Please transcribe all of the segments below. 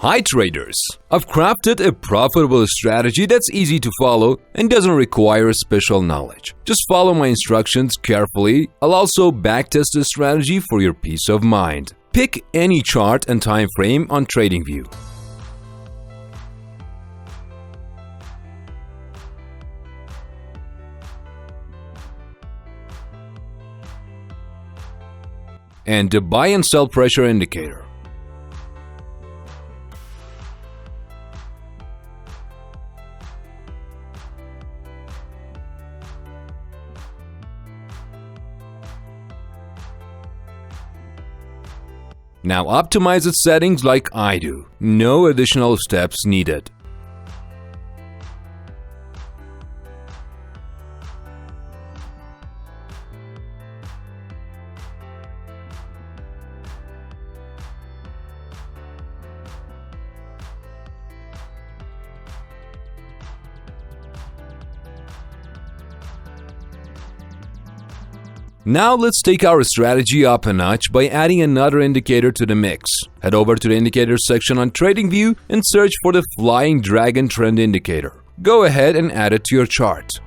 Hi traders! I've crafted a profitable strategy that's easy to follow and doesn't require special knowledge. Just follow my instructions carefully. I'll also backtest the strategy for your peace of mind. Pick any chart and time frame on TradingView. And the buy and sell pressure indicator. Now optimize its settings like I do. No additional steps needed. Now let's take our strategy up a notch by adding another indicator to the mix. Head over to the indicators section on TradingView and search for the Flying Dragon Trend Indicator. Go ahead and add it to your chart.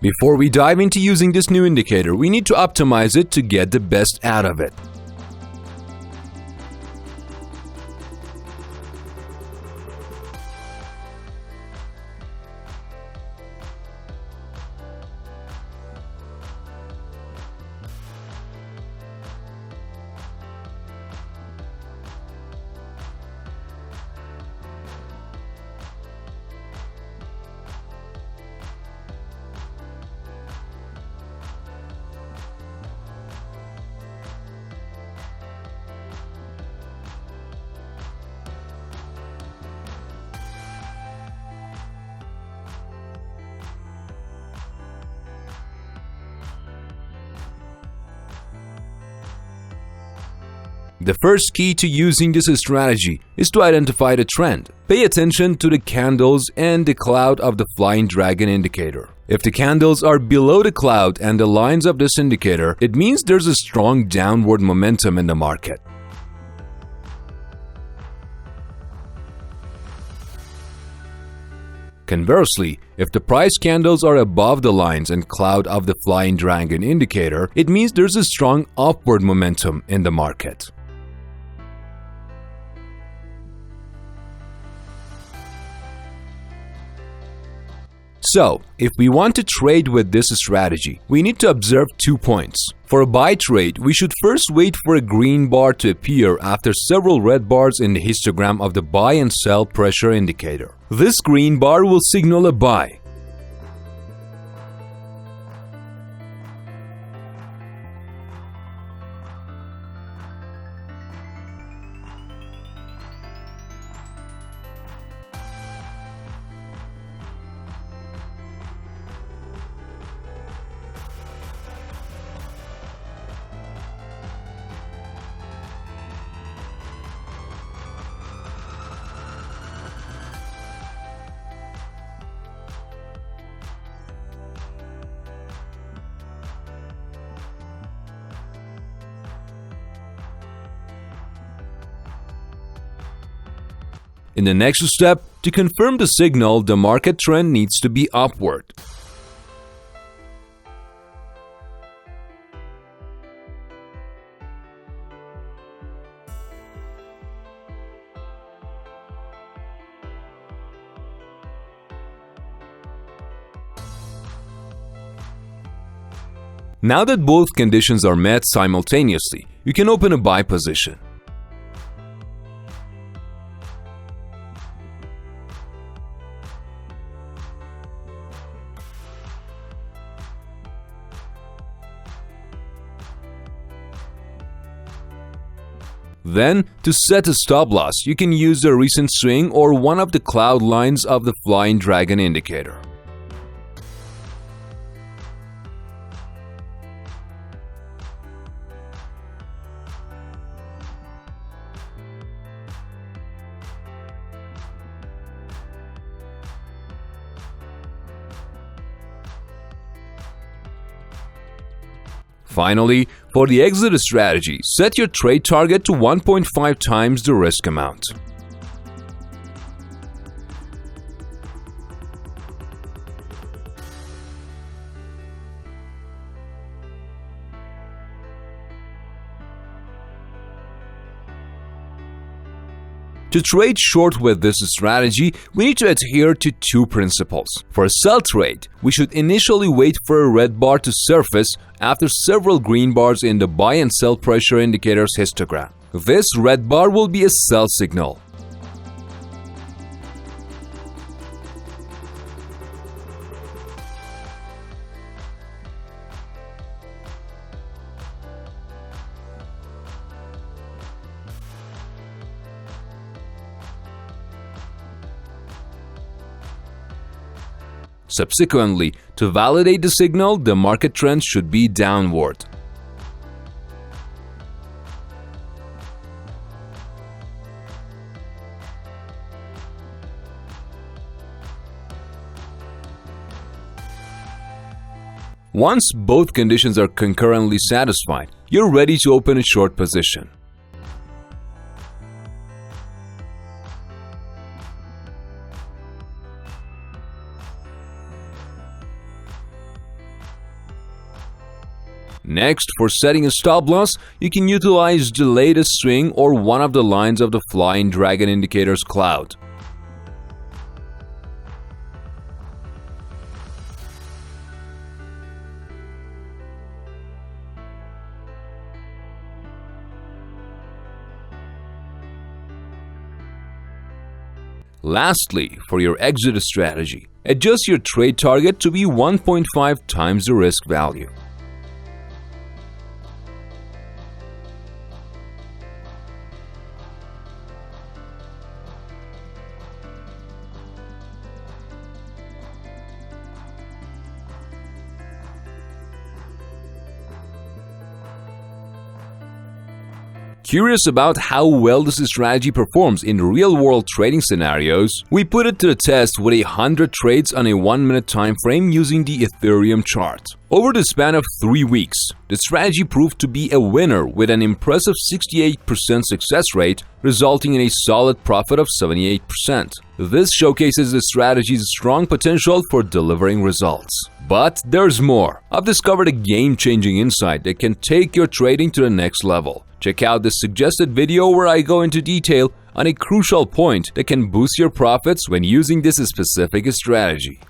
Before we dive into using this new indicator, we need to optimize it to get the best out of it. The first key to using this strategy is to identify the trend. Pay attention to the candles and the cloud of the Flying Dragon indicator. If the candles are below the cloud and the lines of this indicator, it means there's a strong downward momentum in the market. Conversely, if the price candles are above the lines and cloud of the Flying Dragon indicator, it means there's a strong upward momentum in the market. So, if we want to trade with this strategy, we need to observe 2 points. For a buy trade, we should first wait for a green bar to appear after several red bars in the histogram of the buy and sell pressure indicator. This green bar will signal a buy. In the next step, to confirm the signal, the market trend needs to be upward. Now that both conditions are met simultaneously, you can open a buy position. Then, to set a stop loss, you can use the recent swing or one of the cloud lines of the Flying Dragon indicator. Finally, for the exit strategy, set your trade target to 1.5 times the risk amount. To trade short with this strategy, we need to adhere to two principles. For a sell trade, we should initially wait for a red bar to surface after several green bars in the buy and sell pressure indicator's histogram. This red bar will be a sell signal. Subsequently, to validate the signal, the market trend should be downward. Once both conditions are concurrently satisfied, you're ready to open a short position. Next, for setting a stop loss, you can utilize the latest swing or one of the lines of the Flying Dragon indicator's cloud. Lastly, for your exit strategy, adjust your trade target to be 1.5 times the risk value. Curious about how well this strategy performs in real-world trading scenarios? We put it to the test with 100 trades on a 1-minute time frame using the Ethereum chart. Over the span of 3 weeks, the strategy proved to be a winner with an impressive 68% success rate, resulting in a solid profit of 78%. This showcases the strategy's strong potential for delivering results. But there's more. I've discovered a game-changing insight that can take your trading to the next level. Check out the suggested video where I go into detail on a crucial point that can boost your profits when using this specific strategy.